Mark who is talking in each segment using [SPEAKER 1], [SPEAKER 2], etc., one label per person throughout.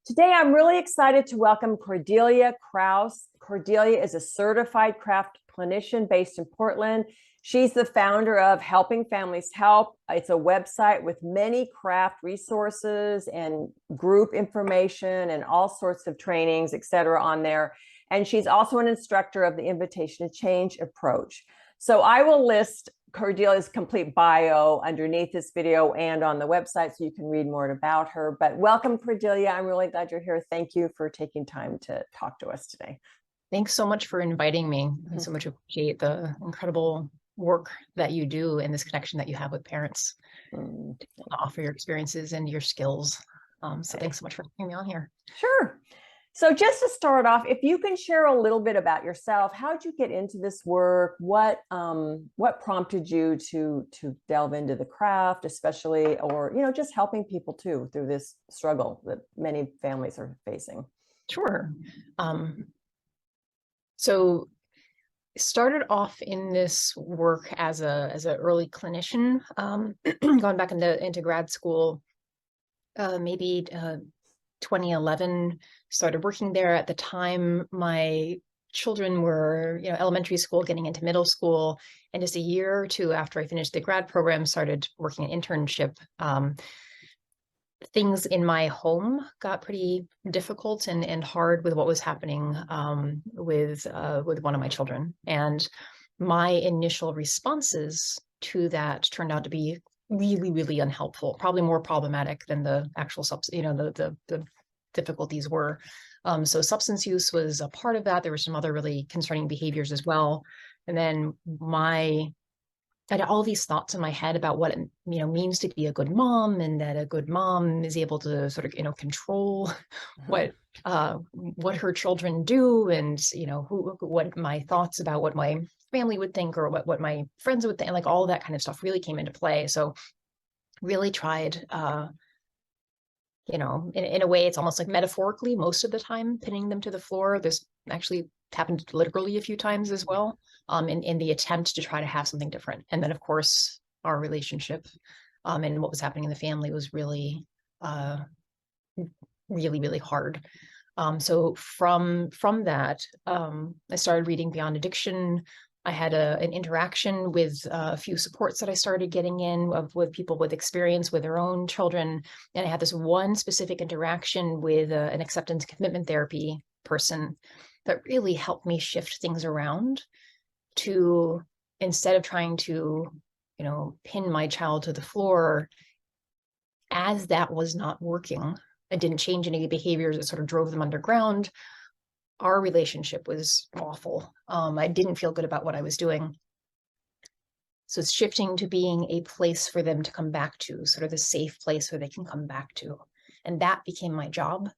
[SPEAKER 1] Today, I'm really excited to welcome Cordelia Kraus. Cordelia is a certified craft clinician based in Portland. She's the founder of Helping Families Help. It's a website with many craft resources and group information and all sorts of trainings, et cetera, on there. And she's also an instructor of the Invitation to Change approach. So I will list Cordelia's complete bio underneath this video and on the website so you can read more about her. But welcome, Cordelia. I'm really glad you're here. Thank you for taking time to talk to us today.
[SPEAKER 2] Thanks so much for inviting me. I so much appreciate the incredible work that you do and this connection that you have with parents to offer your experiences and your skills. So thanks so much for having me on here.
[SPEAKER 1] Sure. So just to start off, if you can share a little bit about yourself, how'd you get into this work? What prompted you to delve into the craft, especially, or just helping people too through this struggle that many families are facing?
[SPEAKER 2] Sure. So started off in this work as an early clinician, going back into grad school, maybe 2011, started working there. At the time, my children were, elementary school, getting into middle school, and just a year or two after I finished the grad program, started working an internship. Things in my home got pretty difficult and hard with what was happening with one of my children, and my initial responses to that turned out to be really, really unhelpful, probably more problematic than the actual the difficulties were. So substance use was a part of that. There were some other really concerning behaviors as well. And then I had all these thoughts in my head about what it means to be a good mom, and that a good mom is able to sort of control what her children do, and what my thoughts about what my family would think, or what my friends would think, like all that kind of stuff really came into play. So really tried in a way, it's almost like metaphorically most of the time pinning them to the floor. This actually happened literally a few times as well, in the attempt to try to have something different. And then, of course, our relationship and what was happening in the family was really, really, really hard. So from that, I started reading Beyond Addiction. I had an interaction with a few supports that I started getting in with people with experience with their own children. And I had this one specific interaction with an acceptance commitment therapy person that really helped me shift things around to, instead of trying to, pin my child to the floor, as that was not working, I didn't change any behaviors that sort of drove them underground. Our relationship was awful. I didn't feel good about what I was doing. So it's shifting to being a place for them to come back to, sort of the safe place where they can come back to. And that became my job.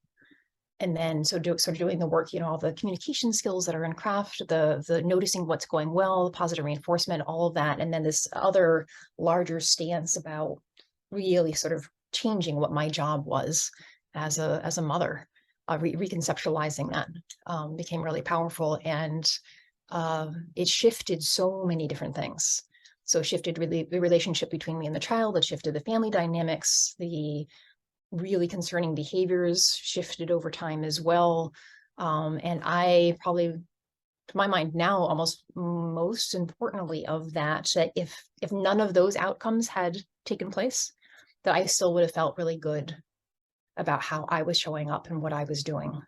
[SPEAKER 2] And then sort of doing the work, all the communication skills that are in craft, the noticing what's going well, the positive reinforcement, all of that. And then this other larger stance about really sort of changing what my job was as a mother. Reconceptualizing that became really powerful, and it shifted so many different things. So it shifted really the relationship between me and the child. It shifted the family dynamics. The really concerning behaviors shifted over time as well. And I probably, to my mind now, almost most importantly of that if none of those outcomes had taken place, that I still would have felt really good about how I was showing up and what I was doing.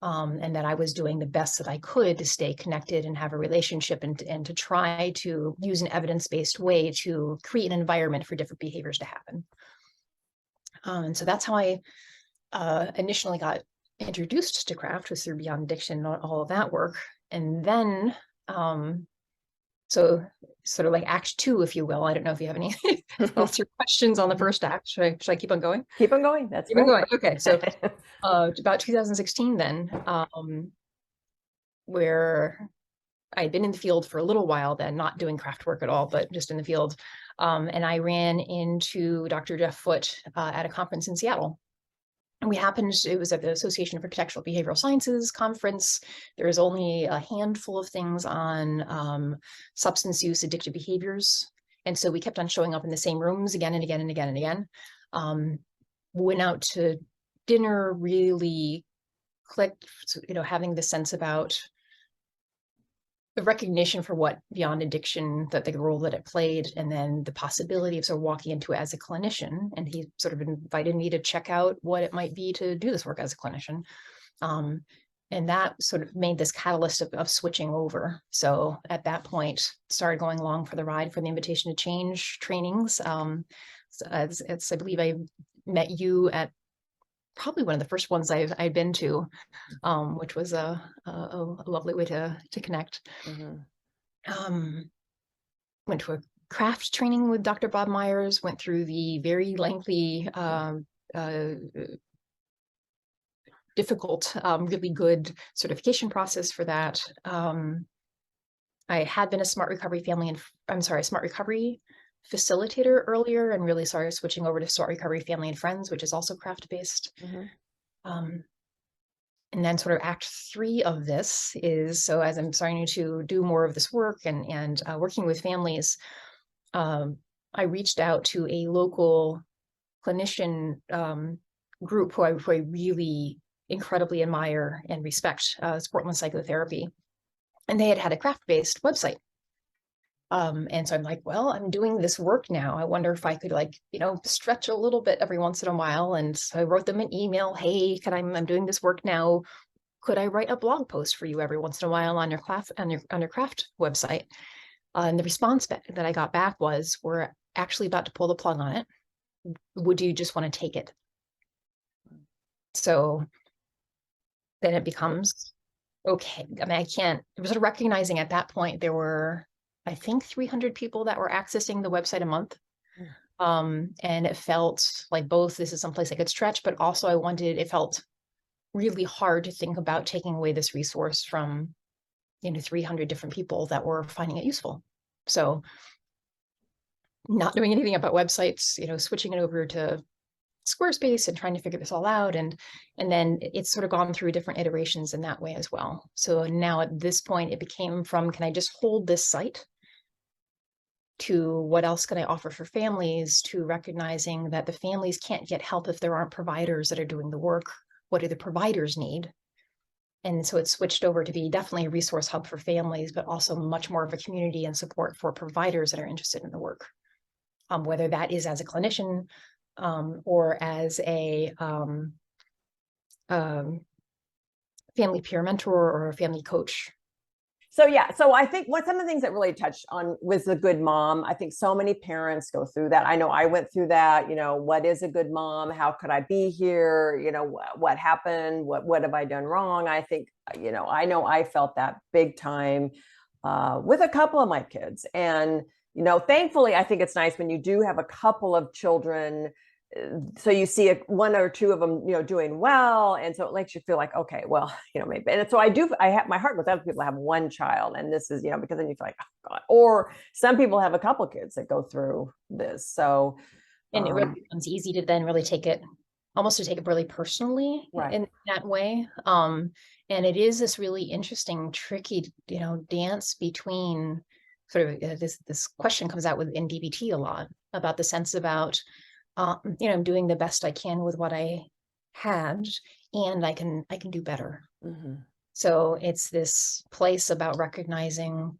[SPEAKER 2] And that I was doing the best that I could to stay connected and have a relationship, and to try to use an evidence-based way to create an environment for different behaviors to happen. And so that's how I initially got introduced to craft, was through Beyond Addiction, all of that work. And then, so sort of like act 2, if you will. I don't know if you have any thoughts or questions on the first act. Should I keep on going?
[SPEAKER 1] Keep on going. That's
[SPEAKER 2] keep on going. Okay. So about 2016 then, where I'd been in the field for a little while then, not doing craft work at all, but just in the field. And I ran into Dr. Jeff Foote at a conference in Seattle. And it was at the Association of Architectural Behavioral Sciences conference. There is only a handful of things on substance use, addictive behaviors. And so we kept on showing up in the same rooms again and again and again and again. Went out to dinner really clicked, you know, having the sense about the recognition for what Beyond Addiction, that the role that it played, and then the possibility of sort of walking into it as a clinician. And he sort of invited me to check out what it might be to do this work as a clinician. And that sort of made this catalyst of switching over. So at that point, started going along for the ride for the Invitation to Change trainings. I believe I met you at probably one of the first ones I'd been to, which was a lovely way to connect.
[SPEAKER 1] Mm-hmm.
[SPEAKER 2] Went to a craft training with Dr. Bob Myers, went through the very lengthy, difficult, really good certification process for that. I had been a Smart Recovery Smart Recovery facilitator earlier, and really started switching over to Smart Recovery Family and Friends, which is also craft-based. And then sort of act 3 of this is, so as I'm starting to do more of this work and working with families, I reached out to a local clinician group who I really incredibly admire and respect, Portland Psychotherapy. And they had a craft-based website. And so I'm like, well, I'm doing this work now. I wonder if I could, like, you know, stretch a little bit every once in a while. And so I wrote them an email. Hey, I'm doing this work now. Could I write a blog post for you every once in a while on your craft website? And the response that I got back was, we're actually about to pull the plug on it. Would you just want to take it? So then it becomes, okay. I mean, I was recognizing at that point, there were, I think, 300 people that were accessing the website a month. And it felt like both, this is someplace I could stretch, but also it felt really hard to think about taking away this resource from, you know, 300 different people that were finding it useful. So not doing anything about websites, you know, switching it over to Squarespace and trying to figure this all out. And then it's sort of gone through different iterations in that way as well. So now at this point, it became from, can I just hold this site, to what else can I offer for families, to recognizing that the families can't get help if there aren't providers that are doing the work. What do the providers need? And so it switched over to be definitely a resource hub for families, but also much more of a community and support for providers that are interested in the work. Whether that is as a clinician, or as a family peer mentor or a family coach.
[SPEAKER 1] So yeah, so I think some of the things that really touched on was a good mom. I think so many parents go through that. I know I went through that. You know, what is a good mom? How could I be here? You know, what happened? What have I done wrong? I think, you know I felt that big time with a couple of my kids. And, you know, thankfully, I think it's nice when you do have a couple of children, so you see one or two of them, you know, doing well. And so it makes you feel like, okay, well, you know, maybe. And so I have my heart with other people have one child. And this is, you know, because then you feel like, oh God, or some people have a couple of kids that go through this. So,
[SPEAKER 2] and it really becomes easy to then really take it really personally,
[SPEAKER 1] right,
[SPEAKER 2] in that way. And it is this really interesting, tricky, you know, dance between sort of this question comes out in DBT a lot about the sense about, you know, I'm doing the best I can with what I had, and I can do better. So it's this place about recognizing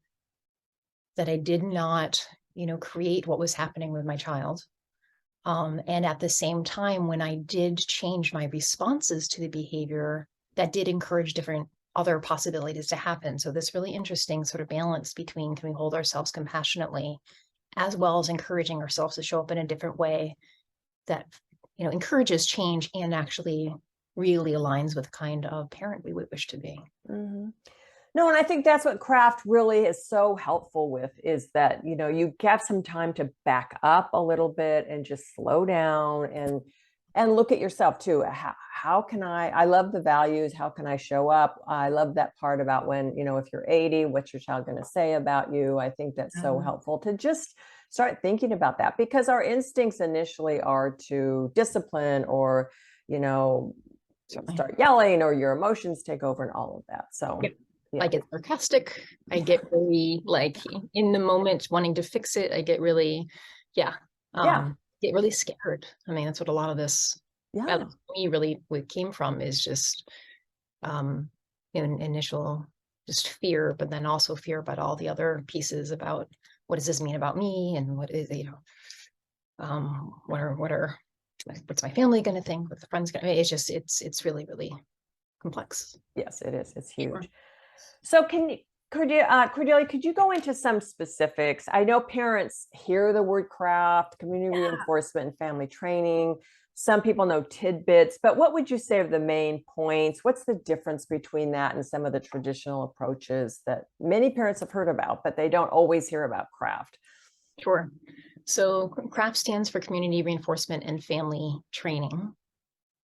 [SPEAKER 2] that I did not, you know, create what was happening with my child. And at the same time, when I did change my responses to the behavior, that did encourage different other possibilities to happen. So this really interesting sort of balance between, can we hold ourselves compassionately, as well as encouraging ourselves to show up in a different way that, you know, encourages change and actually really aligns with the kind of parent we would wish to be.
[SPEAKER 1] No, and I think that's what craft really is so helpful with, is that, you know, you get some time to back up a little bit and just slow down and look at yourself too. How can I love the values. How can I show up? I love that part about when, you know, if you're 80, what's your child going to say about you? I think that's so helpful to just start thinking about that, because our instincts initially are to discipline or, you know, start yelling, or your emotions take over and all of that. So
[SPEAKER 2] yeah. I get sarcastic. I get really, like, in the moment wanting to fix it. I get really, get really scared. I mean, that's what a lot of this
[SPEAKER 1] Yeah.
[SPEAKER 2] At least for me, really what it came from is just initial just fear, but then also fear about all the other pieces about what does this mean about me, and what is, what's my family going to think, what's the friends going to, it's just, it's really, really complex.
[SPEAKER 1] Yes, it is. It's huge.
[SPEAKER 2] Sure.
[SPEAKER 1] So Cordelia, could you go into some specifics? I know parents hear the word craft, community reinforcement, and family training. Some people know tidbits, but what would you say are the main points? What's the difference between that and some of the traditional approaches that many parents have heard about, but they don't always hear about craft?
[SPEAKER 2] Sure. So CRAFT stands for Community Reinforcement and Family Training.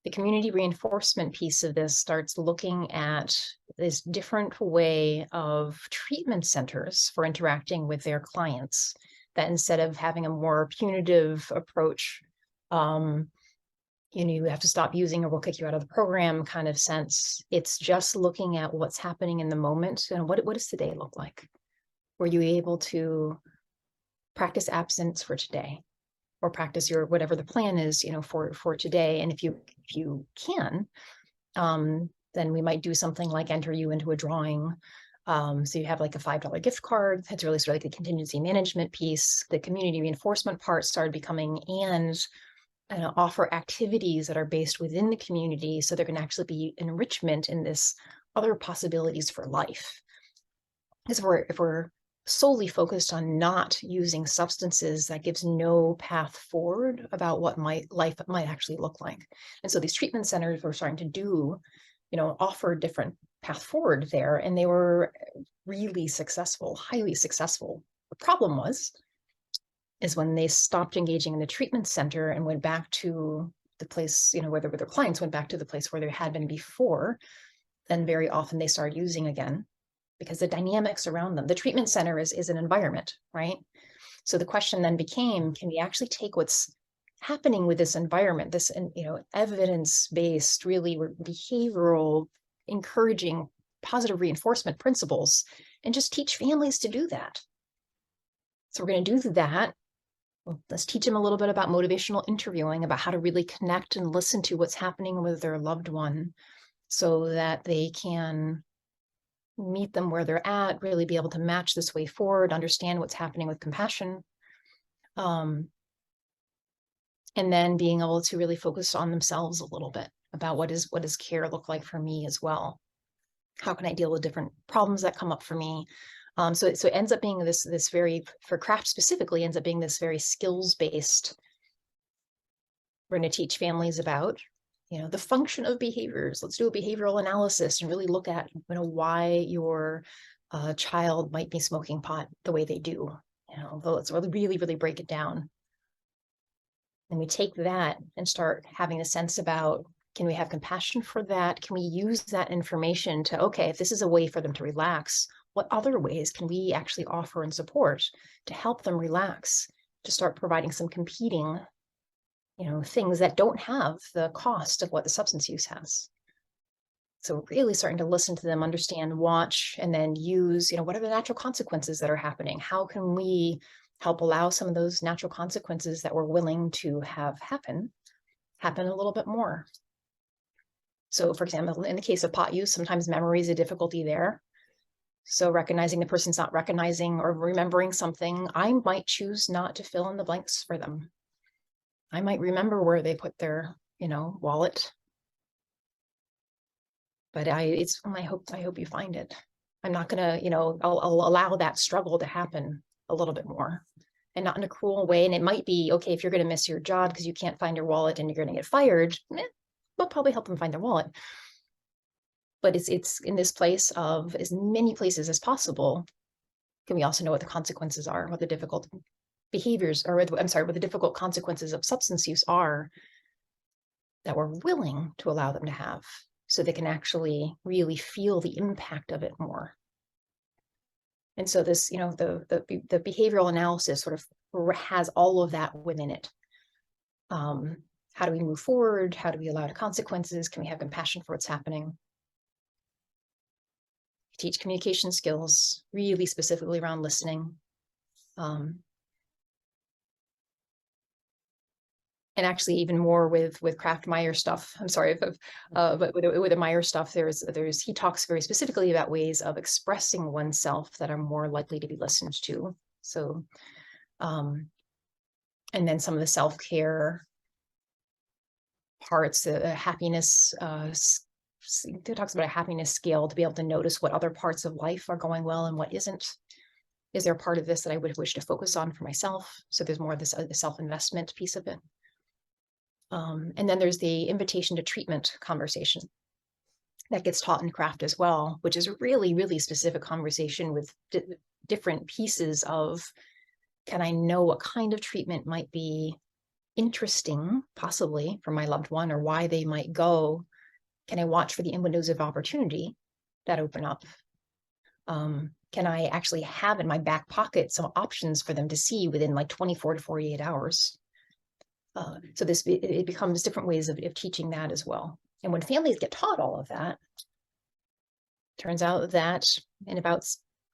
[SPEAKER 2] The community reinforcement piece of this starts looking at this different way of treatment centers for interacting with their clients, that instead of having a more punitive approach, you have to stop using or we'll kick you out of the program kind of sense. It's just looking at what's happening in the moment and what does today look like? Were you able to practice absence for today? Or practice your whatever the plan is, for today. And if you can, then we might do something like enter you into a drawing. So you have like a $5 gift card. That's really sort of like the contingency management piece. The community reinforcement part started becoming and offer activities that are based within the community, so there can actually be enrichment in this other possibilities for life. Because if we're solely focused on not using substances, that gives no path forward about what life might actually look like. And so these treatment centers were starting to do, offer different path forward there, and they were really successful, highly successful. The problem is when they stopped engaging in the treatment center and went back to the place, where their clients went back to the place where they had been before, then very often they started using again, because the dynamics around them, the treatment center is an environment, right? So the question then became, can we actually take what's happening with this environment, this, evidence-based, really behavioral, encouraging, positive reinforcement principles, and just teach families to do that? So we're going to do that. Well, let's teach them a little bit about motivational interviewing, about how to really connect and listen to what's happening with their loved one, so that they can meet them where they're at, really be able to match this way forward, understand what's happening with compassion. And then being able to really focus on themselves a little bit about what does care look like for me as well? How can I deal with different problems that come up for me? So it ends up being this very, for craft specifically, ends up being this very skills-based. We're going to teach families about the function of behaviors. Let's do a behavioral analysis and really look at why your child might be smoking pot the way they do. Let's really, really break it down. And we take that and start having a sense about, can we have compassion for that? Can we use that information to, okay, if this is a way for them to relax, what other ways can we actually offer and support to help them relax, to start providing some competing things that don't have the cost of what the substance use has. So really starting to listen to them, understand, watch, and then use, what are the natural consequences that are happening? How can we help allow some of those natural consequences that we're willing to have happen a little bit more? So for example, in the case of pot use, sometimes memory is a difficulty there. So recognizing the person's not recognizing or remembering something, I might choose not to fill in the blanks for them. I might remember where they put their, wallet. But I hope you find it. I'm not gonna, I'll allow that struggle to happen a little bit more, and not in a cruel way. And it might be, okay, if you're gonna miss your job because you can't find your wallet and you're gonna get fired, we'll probably help them find their wallet. But it's in this place of as many places as possible. Can we also know what the consequences are, what the difficult behaviors, or what the difficult consequences of substance use are, that we're willing to allow them to have, so they can actually really feel the impact of it more. And so this, the behavioral analysis sort of has all of that within it. How do we move forward? How do we allow the consequences? Can we have compassion for what's happening? Teach communication skills, really specifically around listening. and actually even more with Kraft Meyer stuff. I'm sorry, but with the Meyer stuff, he talks very specifically about ways of expressing oneself that are more likely to be listened to. So, and then some of the self-care parts, the happiness, it talks about a happiness scale to be able to notice what other parts of life are going well and what isn't. Is there a part of this that I would wish to focus on for myself? So there's more of this self-investment piece of it. And then there's the invitation to treatment conversation that gets taught in Kraft as well, which is a really, really specific conversation with different pieces of, can I know what kind of treatment might be interesting, possibly for my loved one, or why they might go? Can I watch for the windows of opportunity that open up? Can I actually have in my back pocket some options for them to see within like 24 to 48 hours? So it becomes different ways of teaching that as well. And when families get taught all of that, turns out that in about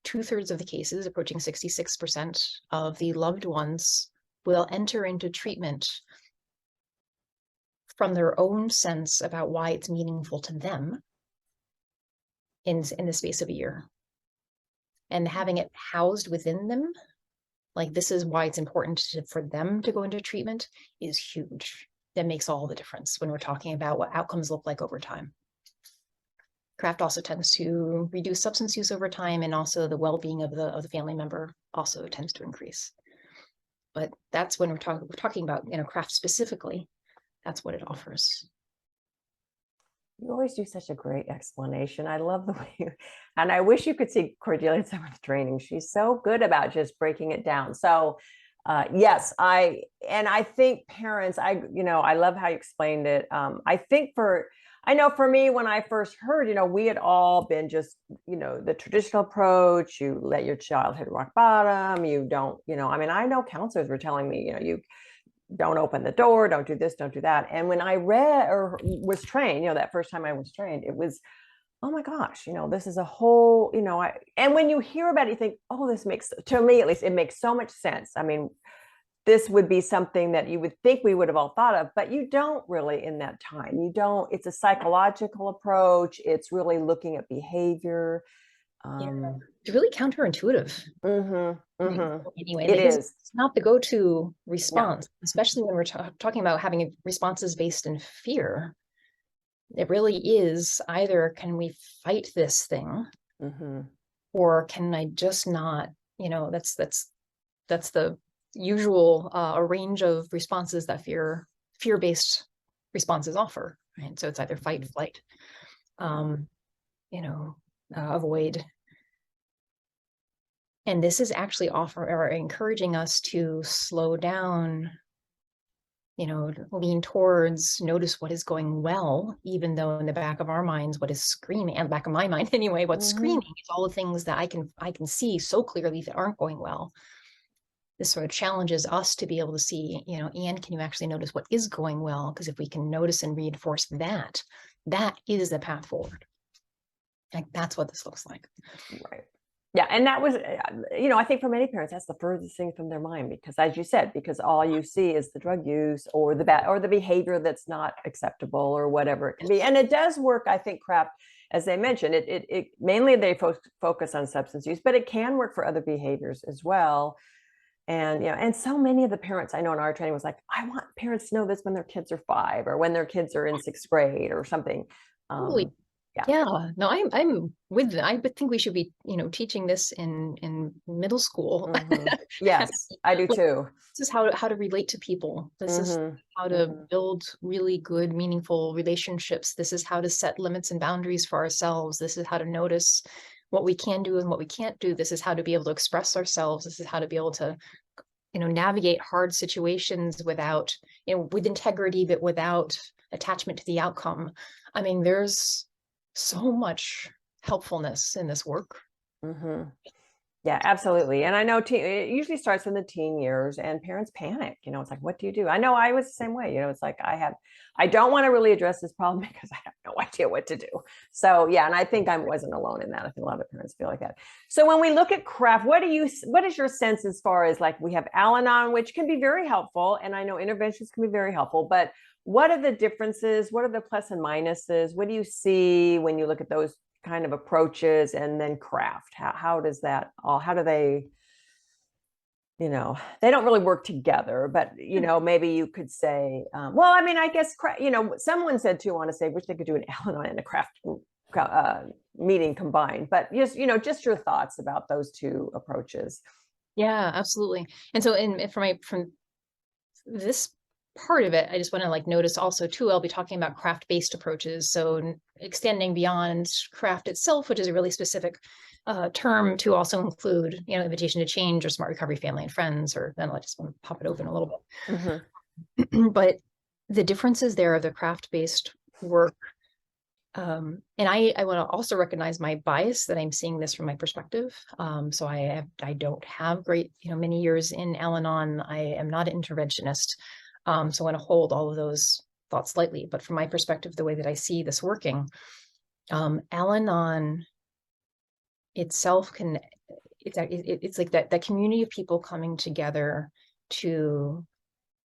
[SPEAKER 2] 2/3 of the cases, approaching 66% of the loved ones will enter into treatment from their own sense about why it's meaningful to them in the space of a year. And having it housed within them, like this is why it's important for them to go into treatment, is huge. That makes all the difference when we're talking about what outcomes look like over time. Kraft also tends to reduce substance use over time, and also the well-being of the family member also tends to increase. But that's when we're talking about, Kraft specifically, that's what it offers.
[SPEAKER 1] You always do such a great explanation. I love the way and I wish you could see Cordelia in some of the training. She's so good about just breaking it down. So yes, I think parents, I love how you explained it. I know for me, when I first heard, we had all been just, the traditional approach, you let your child hit rock bottom, you don't, I know counselors were telling me, you don't open the door, don't do this, don't do that. And when I read or was trained, that first time I was trained, it was, oh my gosh, this is a whole, and when you hear about it, you think, oh, this makes, to me at least, it makes so much sense. I mean, this would be something that you would think we would have all thought of, but you don't really in that time. You don't, it's a psychological approach. It's really looking at behavior.
[SPEAKER 2] It's really counterintuitive. Anyway,
[SPEAKER 1] it is.
[SPEAKER 2] It's not the go-to response, especially when we're talking about having responses based in fear. It really is either, can we fight this thing, or can I just not? That's the usual a range of responses that fear-based responses offer. Right, so it's either fight, flight, avoid. And this is actually encouraging us to slow down, lean towards, notice what is going well, even though in the back of our minds, what is screaming, and the back of my mind anyway, what's screaming is all the things that I can see so clearly that aren't going well. This sort of challenges us to be able to see, and can you actually notice what is going well? Because if we can notice and reinforce that, that is the path forward. Like that's what this looks like.
[SPEAKER 1] Right. Yeah. And that was, I think for many parents, that's the furthest thing from their mind, because as you said, because all you see is the drug use or the behavior that's not acceptable or whatever it can be. And it does work, I think, Kraft, as they mentioned, it mainly they focus on substance use, but it can work for other behaviors as well. And, and so many of the parents I know in our training was like, I want parents to know this when their kids are 5 or when their kids are in 6th grade or something.
[SPEAKER 2] Yeah, no, I'm with that. I would think we should be, teaching this in middle school.
[SPEAKER 1] Yes, I do too.
[SPEAKER 2] This is how to relate to people. This is how to build really good, meaningful relationships. This is how to set limits and boundaries for ourselves. This is how to notice what we can do and what we can't do. This is how to be able to express ourselves. This is how to be able to, navigate hard situations without, with integrity, but without attachment to the outcome. I mean, there's so much helpfulness in this work.
[SPEAKER 1] Yeah, absolutely. And I know it usually starts in the teen years and parents panic. It's like, what do you do? I know I was the same way. It's like I don't want to really address this problem because I have no idea what to do. So yeah, and I think I wasn't alone in that. I think a lot of parents feel like that. So when we look at craft, what is your sense as far as, like, we have Al-Anon, which can be very helpful, and I know interventions can be very helpful, but what are the differences? What are the plus and minuses? What do you see when you look at those kind of approaches, and then craft? How does that all, how do they, they don't really work together, but maybe you could say, well, I mean, I guess someone said too, I want to say, wish they could do an Al-Anon and a craft meeting combined, but just your thoughts about those two approaches.
[SPEAKER 2] Yeah, absolutely. And so from this part of it, I just want to notice also too, I'll be talking about craft-based approaches. So extending beyond craft itself, which is a really specific term, to also include, invitation to change, or smart recovery, family and friends, or then I just want to pop it open a little bit. Mm-hmm. But the differences there of the craft-based work. And I want to also recognize my bias that I'm seeing this from my perspective. So I don't have great, many years in Al-Anon. I am not an interventionist. So I want to hold all of those thoughts lightly. But from my perspective, the way that I see this working, Al-Anon itself it's like that community of people coming together to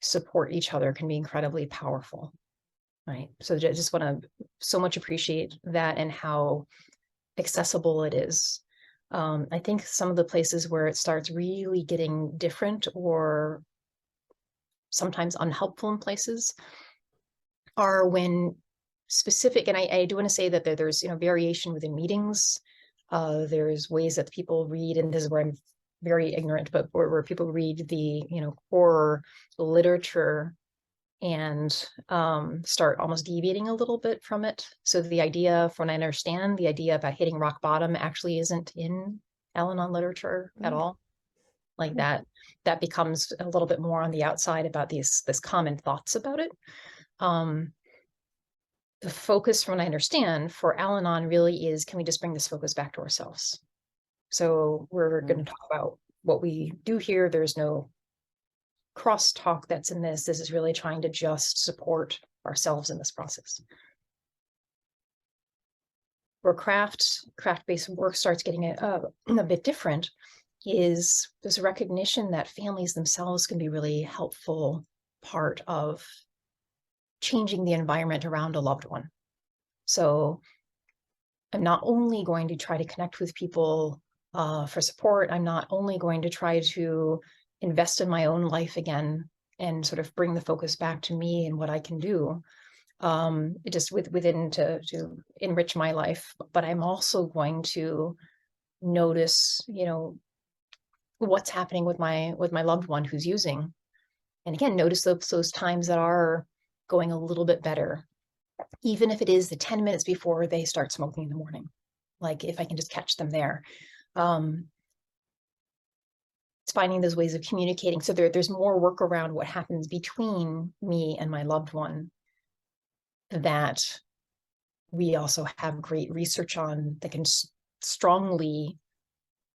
[SPEAKER 2] support each other can be incredibly powerful. Right. So I just want to so much appreciate that and how accessible it is. I think some of the places where it starts really getting different, or sometimes unhelpful in places, are when specific, and I do want to say that there's variation within meetings. There's ways that people read, and this is where I'm very ignorant, but where people read the core literature and start almost deviating a little bit from it. So the idea, from what I understand, the idea about hitting rock bottom actually isn't in Al-Anon literature at all. Like that becomes a little bit more on the outside about this common thoughts about it. The focus, from what I understand, for Al-Anon really is, can we just bring this focus back to ourselves? So we're going to talk about what we do here. There's no crosstalk that's in this. This is really trying to just support ourselves in this process. Where craft-based work starts getting a bit different is this recognition that families themselves can be a really helpful part of changing the environment around a loved one. So I'm not only going to try to connect with people for support. I'm not only going to try to invest in my own life again and sort of bring the focus back to me and what I can do, just within to enrich my life. But I'm also going to notice, what's happening with my loved one who's using, and again, notice those times that are going a little bit better, even if it is the 10 minutes before they start smoking in the morning. Like, if I can just catch them there. It's finding those ways of communicating. So there's more work around what happens between me and my loved one that we also have great research on, that can strongly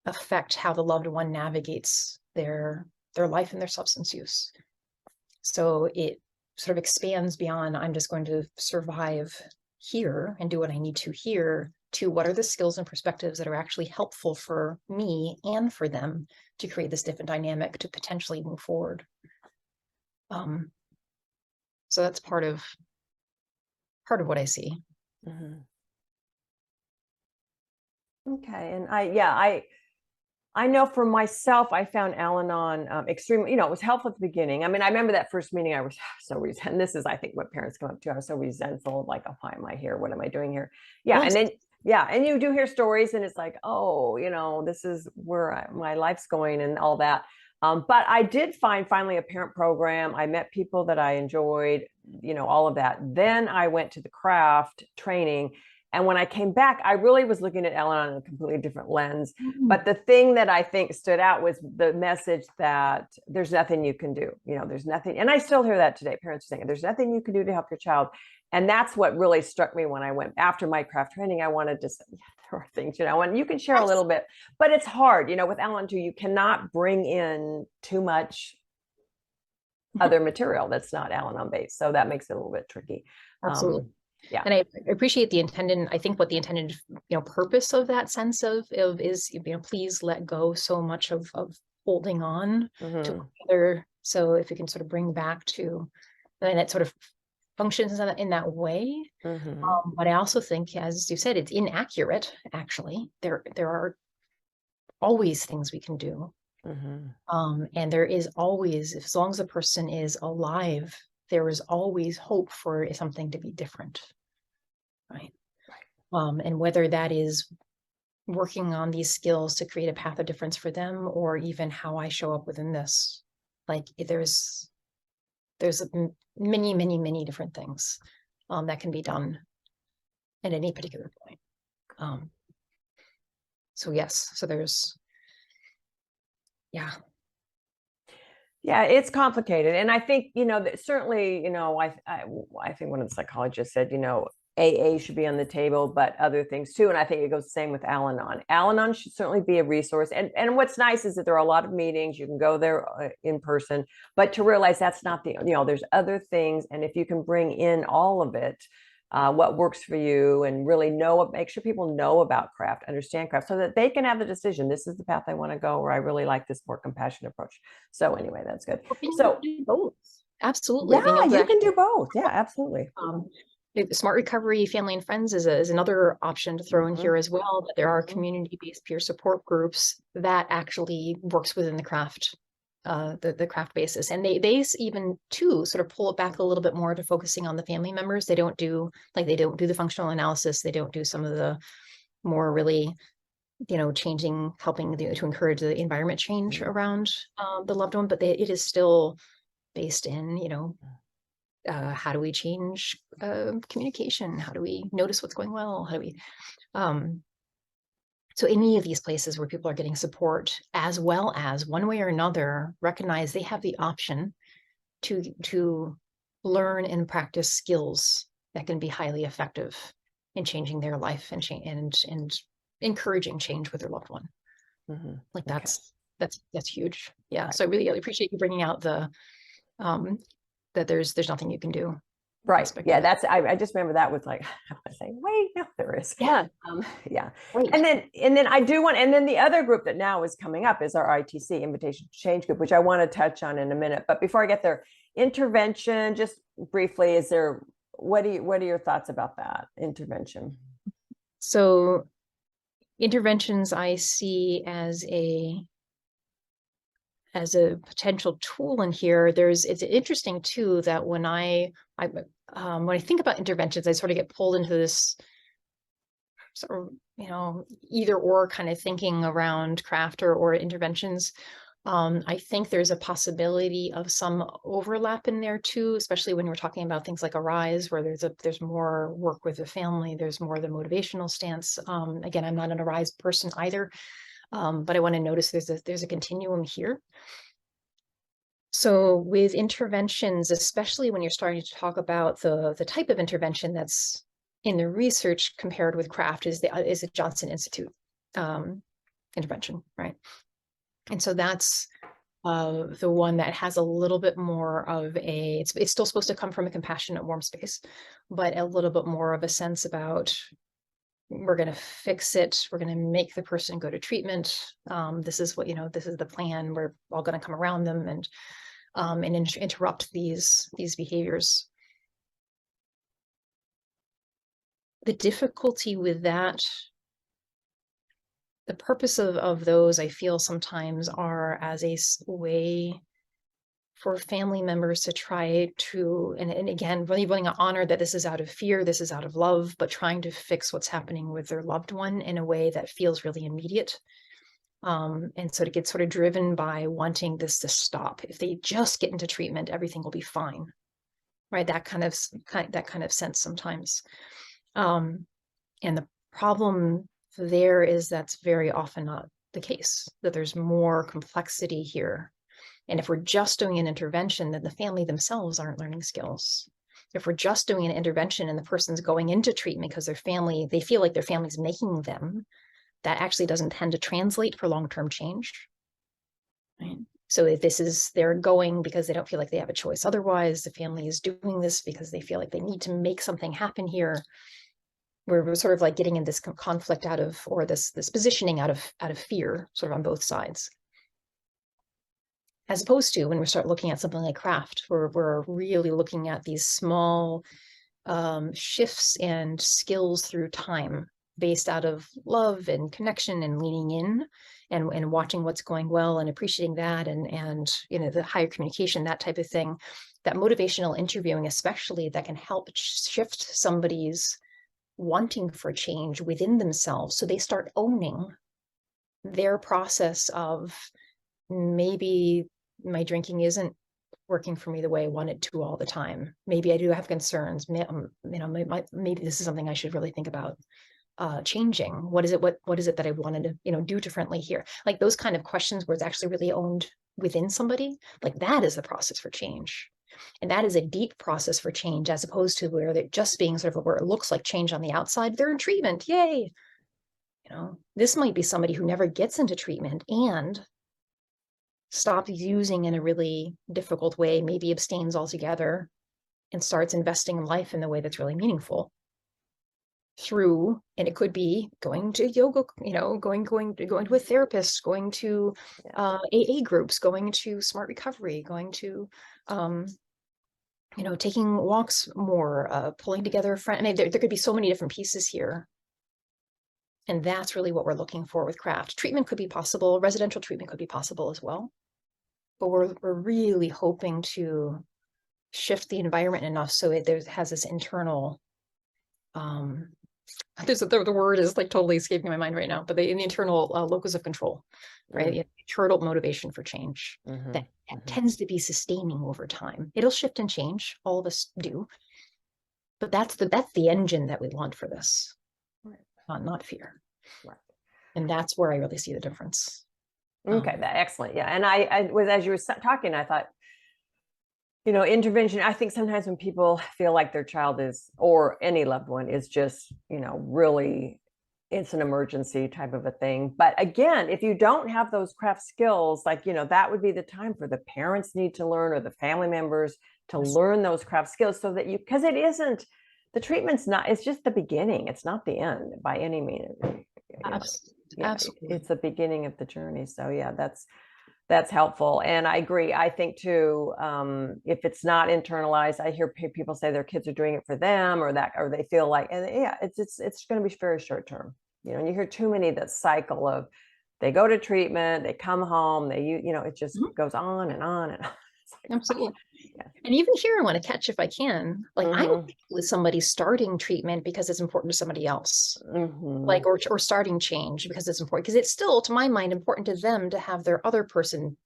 [SPEAKER 2] affect how the loved one navigates their life and their substance use. So it sort of expands beyond, I'm just going to survive here and do what I need to here, to what are the skills and perspectives that are actually helpful for me and for them to create this different dynamic to potentially move forward. So that's part of what I see.
[SPEAKER 1] Mm-hmm. Okay. And I know for myself, I found Al-Anon extremely, it was helpful at the beginning. I mean, I remember that first meeting, I was so resentful. This is, I think, what parents come up to. I was so resentful, like, oh, why am I here? What am I doing here? Yeah. Yes. And then, and you do hear stories, and it's like, oh, this is where my life's going and all that. But I did find finally a parent program. I met people that I enjoyed, all of that. Then I went to the craft training. And when I came back, I really was looking at Al-Anon in a completely different lens. Mm-hmm. But the thing that I think stood out was the message that there's nothing you can do. There's nothing. And I still hear that today. Parents are saying, there's nothing you can do to help your child. And that's what really struck me when I went after my craft training. I wanted to say, yeah, there are things, and you can share a little bit, but it's hard, with Al-Anon too. You cannot bring in too much other material that's not Al-Anon based. So that makes it a little bit tricky.
[SPEAKER 2] Absolutely.
[SPEAKER 1] Yeah.
[SPEAKER 2] And I appreciate the intended, I think what the intended, purpose of that sense of is, please let go so much of holding on to other. So if you can sort of bring back to, and that sort of functions in that way. But I also think, as you said, it's inaccurate, actually. There are always things we can do. And there is always, as long as a person is alive, there is always hope for something to be different. Right. And whether that is working on these skills to create a path of difference for them, or even how I show up within this, like there's many, many, many different things that can be done at any particular point. So yes, so there's, yeah,
[SPEAKER 1] it's complicated. And I think, that certainly, I think one of the psychologists said, AA should be on the table, but other things too. And I think it goes the same with Al-Anon. Al-Anon should certainly be a resource. And what's nice is that there are a lot of meetings. You can go there in person, but to realize that's not there's other things. And if you can bring in all of it, what works for you, and really make sure people know about craft, understand craft, so that they can have the decision. This is the path I want to go, or I really like this more compassionate approach. So anyway, that's good. So
[SPEAKER 2] both. Absolutely.
[SPEAKER 1] Yeah, you can do both. Yeah, absolutely.
[SPEAKER 2] Smart Recovery Family and Friends is another option to throw in here as well. But there are community-based peer support groups that actually works within the craft, the craft basis, and they even too sort of pull it back a little bit more to focusing on the family members. They don't do the functional analysis. They don't do some of the more really, helping to encourage the environment change around the loved one. But it is still based in, how do we change communication? How do we notice what's going well? How do we, so any of these places where people are getting support, as well as one way or another, recognize they have the option to learn and practice skills that can be highly effective in changing their life and encouraging change with their loved one. Like that's huge. Yeah. Right. So I really appreciate you bringing out the that there's nothing you can do.
[SPEAKER 1] Right. Yeah. That's, I just remember that was like, I was saying, wait, no, there is.
[SPEAKER 2] Yeah.
[SPEAKER 1] Yeah.
[SPEAKER 2] Right.
[SPEAKER 1] And then I do want, and then the other group that now is coming up is our ITC, Invitation to Change group, which I want to touch on in a minute. But before I get there, intervention, just briefly, what are your thoughts about that intervention?
[SPEAKER 2] So interventions I see as a potential tool in here. It's interesting too that when I think about interventions, I sort of get pulled into this sort of, either or kind of thinking around craft or interventions. I think there's a possibility of some overlap in there too, especially when we're talking about things like Arise, where there's more work with the family, there's more of the motivational stance. Again, I'm not an Arise person either. But I want to notice there's a continuum here. So with interventions, especially when you're starting to talk about the type of intervention that's in the research compared with craft, is the Johnson Institute intervention, right? And so that's the one that has a little bit more of it's still supposed to come from a compassionate, warm space, but a little bit more of a sense about, we're going to fix it. We're going to make the person go to treatment. This is what, this is the plan. We're all going to come around them and interrupt these behaviors. The difficulty with that, the purpose of those, I feel sometimes are as a way for family members to try to, and again, really wanting to honor that this is out of fear, this is out of love, but trying to fix what's happening with their loved one in a way that feels really immediate. And so to get sort of driven by wanting this to stop. If they just get into treatment, everything will be fine, right? That kind of sense sometimes. And the problem there is that's very often not the case, that there's more complexity here. And if we're just doing an intervention, then the family themselves aren't learning skills. If we're just doing an intervention and the person's going into treatment because they feel like their family's making them, that actually doesn't tend to translate for long-term change. Right? So if they're going because they don't feel like they have a choice. Otherwise, the family is doing this because they feel like they need to make something happen here. We're sort of like getting in this conflict out of, or this positioning out of fear, sort of on both sides. As opposed to when we start looking at something like craft, where we're really looking at these small shifts and skills through time based out of love and connection and leaning in and watching what's going well and appreciating that and the higher communication, that type of thing, that motivational interviewing, especially, that can help shift somebody's wanting for change within themselves. So they start owning their process of, maybe my drinking isn't working for me the way I want it to all the time. Maybe I do have concerns. Maybe this is something I should really think about changing. What is it? What is it that I wanted to, do differently here? Like those kind of questions where it's actually really owned within somebody, like that is the process for change. And that is a deep process for change, as opposed to where they're just being sort of where it looks like change on the outside. They're in treatment. Yay. This might be somebody who never gets into treatment and stops using in a really difficult way, maybe abstains altogether, and starts investing in life in the way that's really meaningful. And it could be going to yoga, going to a therapist, going to AA groups, going to smart recovery, going to, taking walks more, pulling together a friend. I mean, there could be so many different pieces here. And that's really what we're looking for with craft. Treatment could be possible. Residential treatment could be possible as well. But we're really hoping to shift the environment enough so it has this internal, the word is like totally escaping my mind right now, but the internal locus of control, right? The internal motivation for change that tends to be sustaining over time. It'll shift and change. All of us do. But that's the engine that we want for this, not fear.
[SPEAKER 1] Right.
[SPEAKER 2] And that's where I really see the difference.
[SPEAKER 1] Okay, excellent. Yeah. And I was, as you were talking, I thought, intervention, I think sometimes when people feel like their child is, or any loved one is just, really, it's an emergency type of a thing. But again, if you don't have those craft skills, like, that would be the time for the parents need to learn, or the family members to learn those craft skills, so that because it isn't, the treatment's not, it's just the beginning. It's not the end by any means. Absolutely. It's the beginning of the journey. So yeah, that's helpful. And I agree. I think too, if it's not internalized, I hear people say their kids are doing it for them, or they feel like, and yeah, it's going to be very short term, and you hear too many, that cycle of, they go to treatment, they come home, it just goes on and on and on. Like,
[SPEAKER 2] absolutely. Yeah. And even here, I want to catch, if I can, like I'm with somebody starting treatment because it's important to somebody else, like, or starting change because it's important, because it's still, to my mind, important to them to have their other person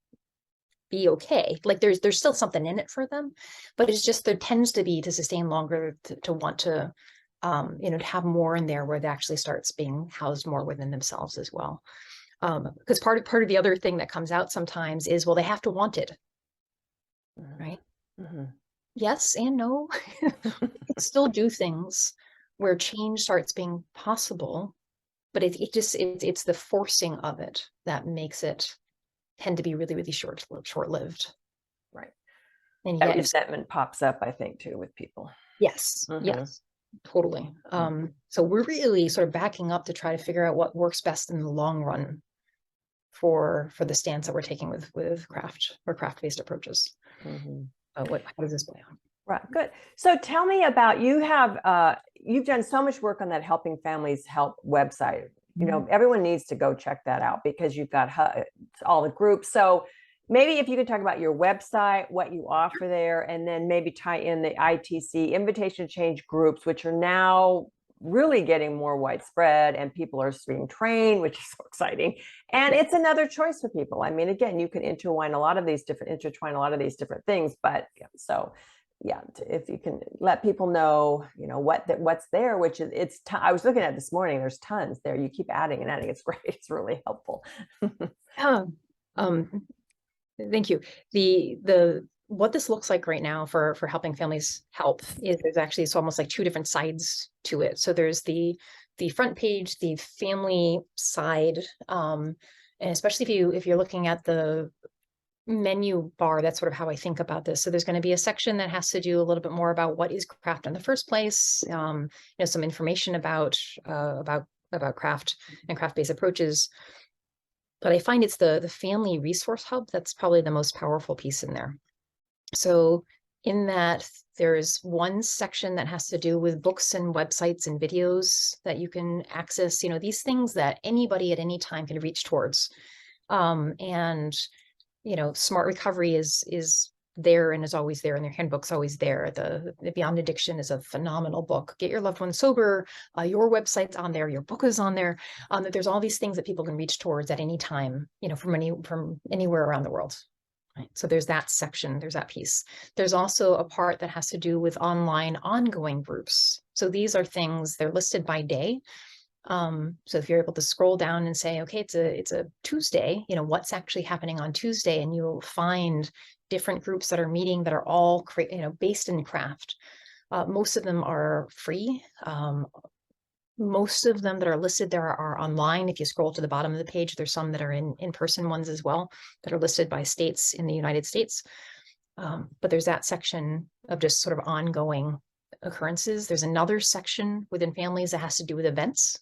[SPEAKER 2] be okay. Like there's still something in it for them, but it's just, there tends to be, to sustain longer, to want to, to have more in there where it actually starts being housed more within themselves as well. Because part of the other thing that comes out sometimes is, well, they have to want it. Right. Yes and no. Still do things where change starts being possible, but it's the forcing of it that makes it tend to be really, really short-lived.
[SPEAKER 1] Right.
[SPEAKER 2] And
[SPEAKER 1] that resentment pops up, I think, too, with people.
[SPEAKER 2] Yes. Yes. Totally. So we're really sort of backing up to try to figure out what works best in the long run for the stance that we're taking with craft or craft-based approaches. How does this play out?
[SPEAKER 1] Right. Good. So tell me about, you've done so much work on that Helping Families Help website. Everyone needs to go check that out, because you've got all the groups. So maybe if you could talk about your website, what you offer there, and then maybe tie in the ITC, Invitation to Change groups, which are now really getting more widespread, and people are being trained, which is so exciting. And it's another choice for people. I mean, again, you can intertwine a lot of these different things, but so yeah, if you can let people know, what's there, which is, I was looking at this morning, there's tons there. You keep adding and adding. It's great. It's really helpful.
[SPEAKER 2] Thank you. The what this looks like right now for helping families help is there's actually, it's almost like two different sides to it. So there's the front page, the family side, and especially if you're looking at the menu bar, that's sort of how I think about this. So there's going to be a section that has to do a little bit more about what is craft in the first place, some information about craft and craft-based approaches. But I find it's the family resource hub that's probably the most powerful piece in there. So in that, there's one section that has to do with books and websites and videos that you can access, these things that anybody at any time can reach towards. And Smart Recovery is there and is always there, and their handbook's always there. The Beyond Addiction is a phenomenal book. Get Your Loved One Sober. Your website's on there. Your book is on there. That there's all these things that people can reach towards at any time, from anywhere around the world. Right. So there's that section, there's that piece. There's also a part that has to do with online ongoing groups. So these are things, they're listed by day. So if you're able to scroll down and say, okay, it's a Tuesday, what's actually happening on Tuesday, and you'll find different groups that are meeting that are all based in craft. Most of them are free. Most of them that are listed there are online. If you scroll to the bottom of the page, there's some that are in-person ones as well that are listed by states in the United States. But there's that section of just sort of ongoing occurrences. There's another section within families that has to do with events.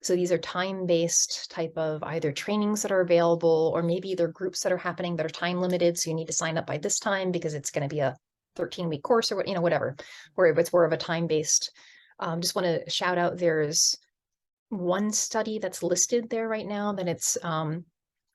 [SPEAKER 2] So these are time-based type of either trainings that are available, or maybe they're groups that are happening that are time limited. So you need to sign up by this time because it's going to be a 13-week course or whatever, where it's more of a time-based. Just want to shout out, there's one study that's listed there right now that it's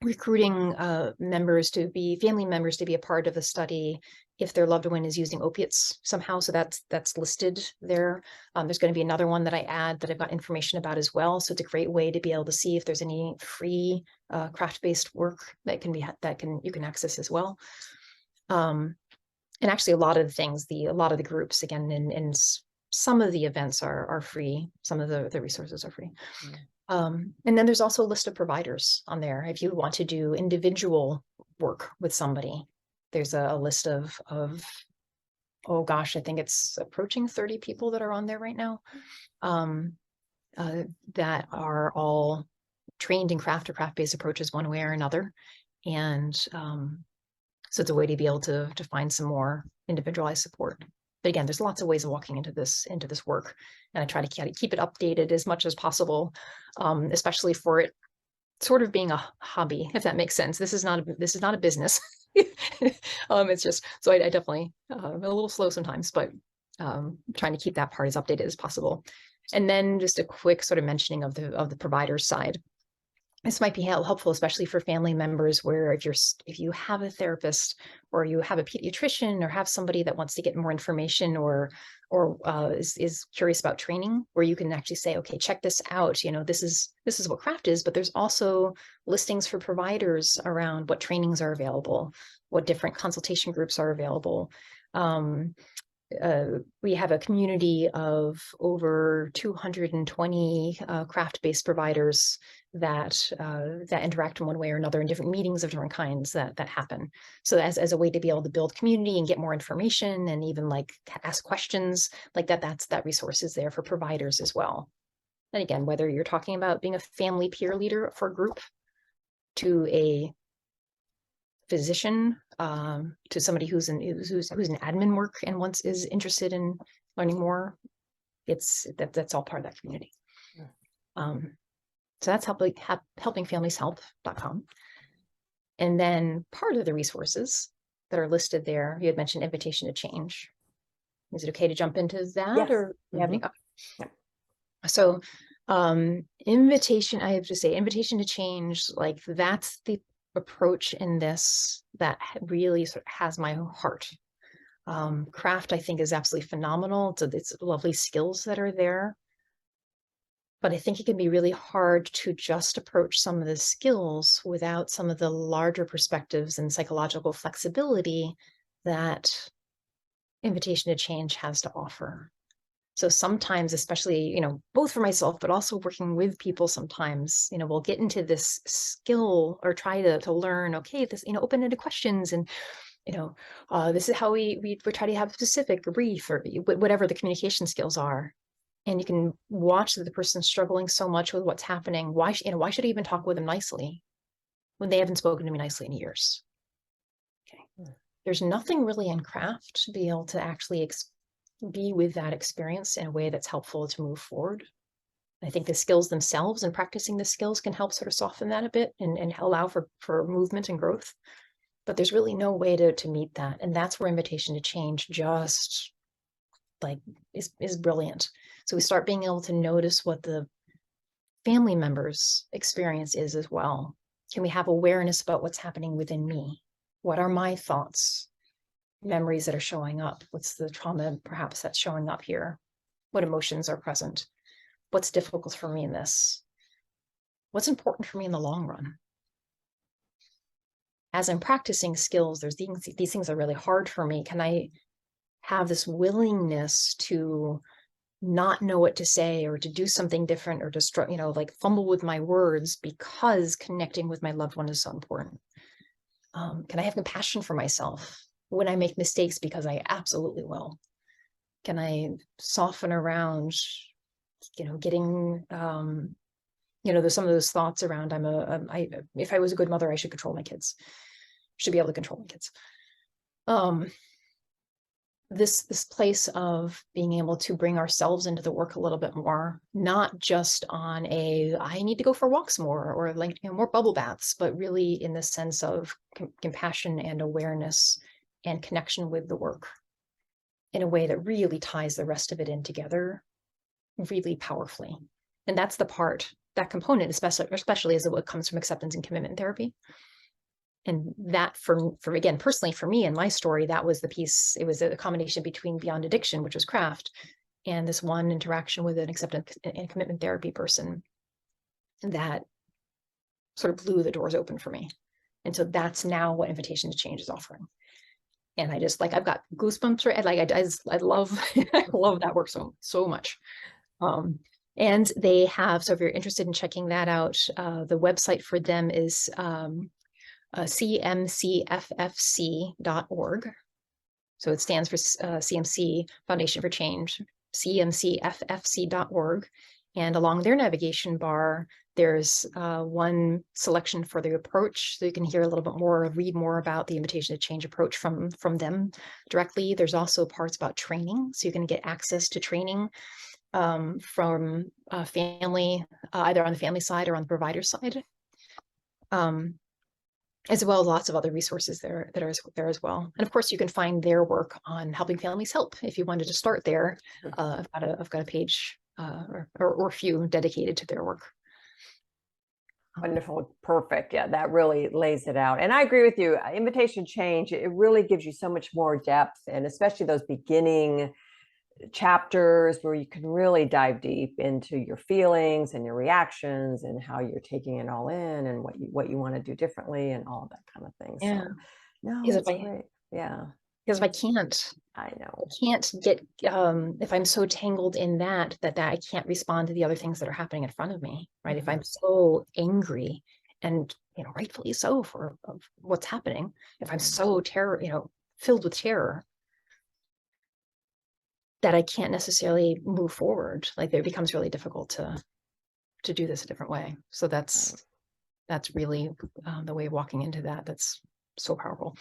[SPEAKER 2] recruiting family members to be a part of the study if their loved one is using opiates somehow. So that's listed there. There's going to be another one that I add that I've got information about as well. So it's a great way to be able to see if there's any free craft-based work that you can access as well. And actually, a lot of the groups, again, and some of the events are free. Some of the resources are free. And then there's also a list of providers on there. If you want to do individual work with somebody, there's a list of oh gosh, I think it's approaching 30 people that are on there right now, that are all trained in craft or craft-based approaches one way or another. And so it's a way to be able to find some more individualized support. But again, there's lots of ways of walking into this work, and I try to keep it updated as much as possible, especially for it sort of being a hobby, if that makes sense. This is not a business. It's just, so I definitely I'm a little slow sometimes, but trying to keep that part as updated as possible. And then just a quick sort of mentioning of the provider side. This might be helpful, especially for family members where if you have a therapist, or you have a pediatrician, or have somebody that wants to get more information, or is curious about training, where you can actually say, okay, check this out. This is what craft is, but there's also listings for providers around what trainings are available, what different consultation groups are available. We have a community of over 220 craft-based providers that interact in one way or another in different meetings of different kinds that happen. So as a way to be able to build community and get more information, and even like ask questions like that resource is there for providers as well. And again, whether you're talking about being a family peer leader for a group, to a physician, to somebody who's in admin work and is interested in learning more, that's all part of that community. So that's helpingfamilieshelp.com. And then part of the resources that are listed there, you had mentioned invitation to change. Is it okay to jump into that?
[SPEAKER 1] Yes.
[SPEAKER 2] Or you have any?
[SPEAKER 1] Yeah.
[SPEAKER 2] So invitation to change, like that's the approach in this that really sort of has my heart. Craft, I think, is absolutely phenomenal. It's lovely skills that are there. But I think it can be really hard to just approach some of the skills without some of the larger perspectives and psychological flexibility that invitation to change has to offer. So sometimes, especially, both for myself, but also working with people, sometimes, we'll get into this skill or try to learn, okay, this, open-ended questions, and This is how we try to have specific, brief, or whatever the communication skills are. And you can watch that the person's struggling so much with what's happening. Why should I even talk with them nicely when they haven't spoken to me nicely in years? Okay. There's nothing really in craft to be able to actually be with that experience in a way that's helpful to move forward. I think the skills themselves and practicing the skills can help sort of soften that a bit and allow for movement and growth. But there's really no way to meet that. And that's where invitation to change just like is brilliant. So we start being able to notice what the family members' experience is as well. Can we have awareness about what's happening within me? What are my thoughts, memories that are showing up? What's the trauma perhaps that's showing up here? What emotions are present? What's difficult for me in this? What's important for me in the long run? As I'm practicing skills, there's these things are really hard for me. Can I have this willingness to not know what to say or to do something different or to like fumble with my words because connecting with my loved one is so important? Can I have compassion for myself when I make mistakes, because I absolutely will? Can I soften around, getting, there's some of those thoughts around if I was a good mother, I should control my kids, should be able to control my kids. This place of being able to bring ourselves into the work a little bit more, not just on I need to go for walks more or more bubble baths, but really in the sense of compassion and awareness and connection with the work in a way that really ties the rest of it in together really powerfully. And that's that component, especially as it comes from acceptance and commitment therapy. And that for again, personally for me and my story, that was the piece. It was a combination between Beyond Addiction, which was craft, and this one interaction with an acceptance and commitment therapy person that sort of blew the doors open for me. And so that's now what Invitation to Change is offering. And I just I've got goosebumps, right? I love I love that work so much. And they have, so if you're interested in checking that out, the website for them is cmcffc.org. So it stands for CMC, Foundation for Change, cmcffc.org. And along their navigation bar, there's one selection for the approach. So you can hear a little bit more, read more about the Invitation to Change approach from them directly. There's also parts about training. So you can get access to training from family, either on the family side or on the provider side. As well as lots of other resources that are there as well. And of course, you can find their work on Helping Families Help. If you wanted to start there, I've got a page or a few dedicated to their work.
[SPEAKER 1] Wonderful. Perfect. Yeah, that really lays it out. And I agree with you. Invitation Change, it really gives you so much more depth, and especially those beginning chapters where you can really dive deep into your feelings and your reactions and how you're taking it all in and what you want to do differently and all of that kind of thing.
[SPEAKER 2] Yeah.
[SPEAKER 1] So no,
[SPEAKER 2] Because
[SPEAKER 1] it's great. Yeah.
[SPEAKER 2] Because if I can't get, if I'm so tangled in that I can't respond to the other things that are happening in front of me, right? If I'm so angry and, rightfully so for what's happening, if I'm so filled with terror, that I can't necessarily move forward, it becomes really difficult to do this a different way. So that's really the way of walking into that. That's so powerful.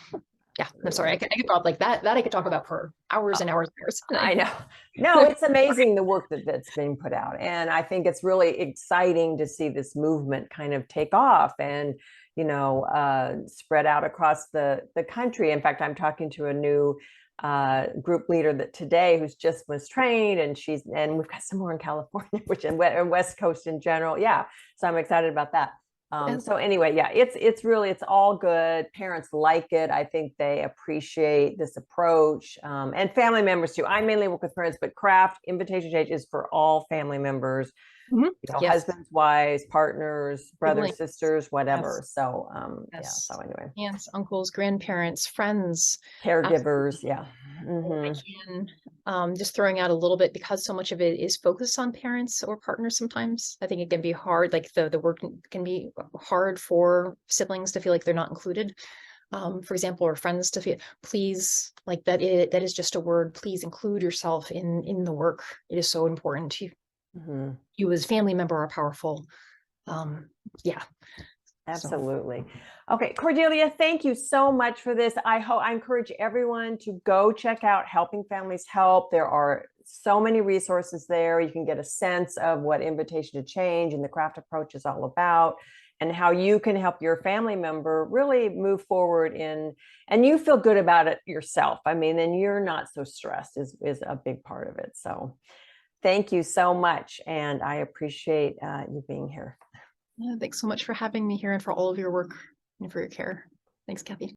[SPEAKER 2] Yeah, I'm sorry. I could talk like that I could talk about for hours and hours and hours.
[SPEAKER 1] I know. No, it's amazing the work that's being put out. And I think it's really exciting to see this movement kind of take off and, spread out across the country. In fact, I'm talking to a new group leader today who's just was trained, and we've got some more in California, which and West Coast in general. Yeah. So I'm excited about that. So anyway, yeah, it's all good. Parents like it. I think they appreciate this approach, and family members too. I mainly work with parents, but craft Invitation Change is for all family members,
[SPEAKER 2] Yes.
[SPEAKER 1] husbands, wives, partners, brothers,
[SPEAKER 2] Siblings.
[SPEAKER 1] sisters, whatever.
[SPEAKER 2] Yes.
[SPEAKER 1] So,
[SPEAKER 2] Yes.
[SPEAKER 1] yeah. So anyway,
[SPEAKER 2] aunts, uncles, grandparents, friends,
[SPEAKER 1] caregivers. Yeah.
[SPEAKER 2] I can, just throwing out a little bit, because so much of it is focused on parents or partners. Sometimes I think it can be hard, the work can be hard for siblings to feel like they're not included. for example, or friends to feel, please, like that is just a word. Please include yourself in the work. It is so important. You as family member are powerful. Yeah.
[SPEAKER 1] Absolutely. Okay, Cordelia, thank you so much for this. I encourage everyone to go check out Helping Families Help. There are so many resources there. You can get a sense of what Invitation to Change and the craft approach is all about, and how you can help your family member really move forward and you feel good about it yourself. I mean, and you're not so stressed is a big part of it. So thank you so much. And I appreciate you being here.
[SPEAKER 2] Yeah, thanks so much for having me here and for all of your work and for your care. Thanks, Cathy.